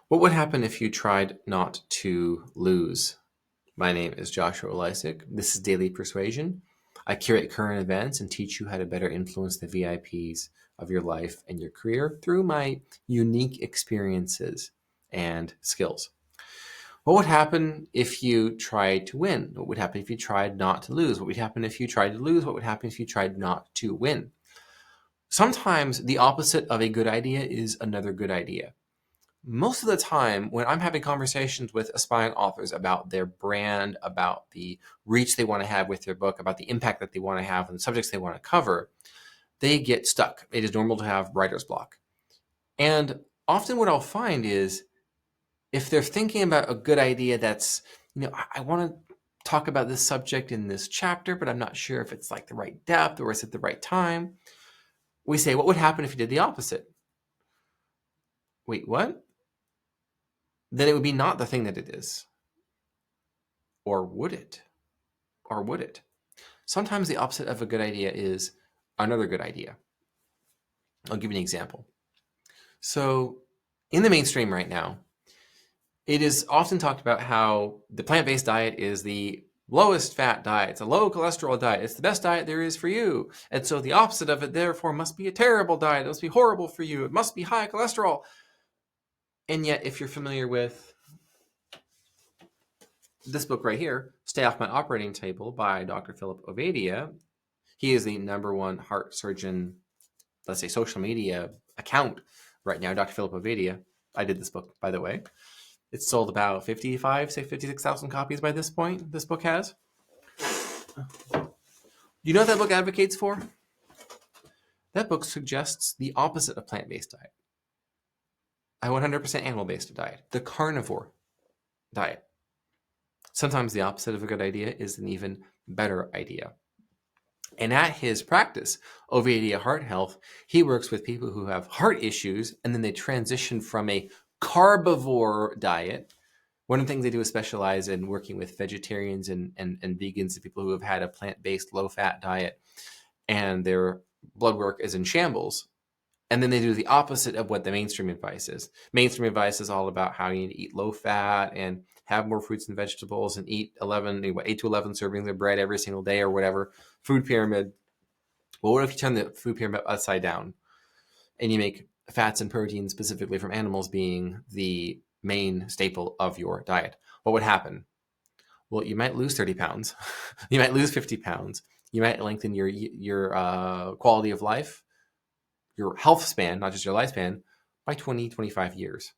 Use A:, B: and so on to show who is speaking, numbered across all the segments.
A: What would happen if you tried not to lose? My name is Joshua Lisec. This is Daily Persuasion. I curate current events and teach you how to better influence the VIPs of your life and your career through my unique experiences and skills. What would happen if you tried to win? What would happen if you tried not to lose? What would happen if you tried to lose? What would happen if you tried not to win? Sometimes the opposite of a good idea is another good idea. Most of the time, when I'm having conversations with aspiring authors about their brand, about the reach they want to have with their book, about the impact that they want to have on the subjects they want to cover, they get stuck. It is normal to have writer's block. And often what I'll find is if they're thinking about a good idea that's, I want to talk about this subject in this chapter, but I'm not sure if it's like the right depth or is it the right time. We say, what would happen if you did the opposite? Wait, what? Then it would be not the thing that it is. Or would it? Or would it? Sometimes the opposite of a good idea is another good idea. I'll give you an example. So in the mainstream right now, it is often talked about how the plant-based diet is the lowest fat diet. It's a low cholesterol diet. It's the best diet there is for you. And so the opposite of it, therefore, must be a terrible diet. It must be horrible for you. It must be high cholesterol. And yet, if you're familiar with this book right here, Stay Off My Operating Table by Dr. Philip Ovadia, he is the #1 heart surgeon, let's say social media account right now, Dr. Philip Ovadia. I did this book, by the way. It's sold about 56,000 copies by this point, this book has. Do you know what that book advocates for? That book suggests the opposite of plant-based diet. A 100% animal-based diet, the carnivore diet. Sometimes the opposite of a good idea is an even better idea. And at his practice, Ovadia Heart Health, he works with people who have heart issues and then they transition from a carbivore diet. One of the things they do is specialize in working with vegetarians and vegans and people who have had a plant-based low-fat diet and their blood work is in shambles. And then they do the opposite of what the mainstream advice is. Mainstream advice is all about how you need to eat low fat and have more fruits and vegetables and eat 8 to 11 servings of bread every single day or whatever. Food pyramid. Well, what if you turn the food pyramid upside down and you make fats and proteins specifically from animals being the main staple of your diet? What would happen? Well, you might lose 30 pounds. You might lose 50 pounds. You might lengthen your quality of life, your health span, not just your lifespan, by 20, 25 years.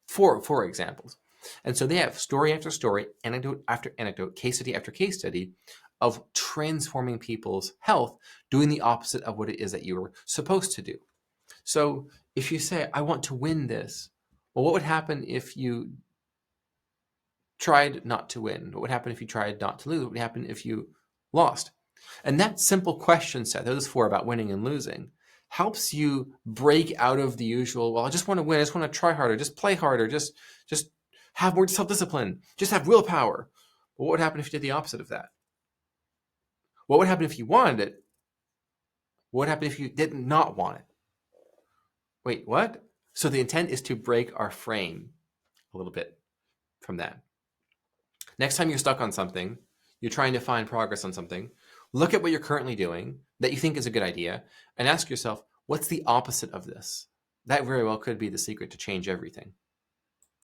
A: For examples. And so they have story after story, anecdote after anecdote, case study after case study of transforming people's health, doing the opposite of what it is that you were supposed to do. So if you say, I want to win this, well, what would happen if you tried not to win? What would happen if you tried not to lose? What would happen if you lost? And that simple question set, those 4 about winning and losing, helps you break out of the usual, well, I just want to win, I just want to try harder, just play harder, just have more self-discipline, just have willpower. But what would happen if you did the opposite of that? What would happen if you wanted it? What would happen if you did not want it? Wait, what? So the intent is to break our frame a little bit from that. Next time you're stuck on something, you're trying to find progress on something, look at what you're currently doing that you think is a good idea and ask yourself, what's the opposite of this? That very well could be the secret to change everything.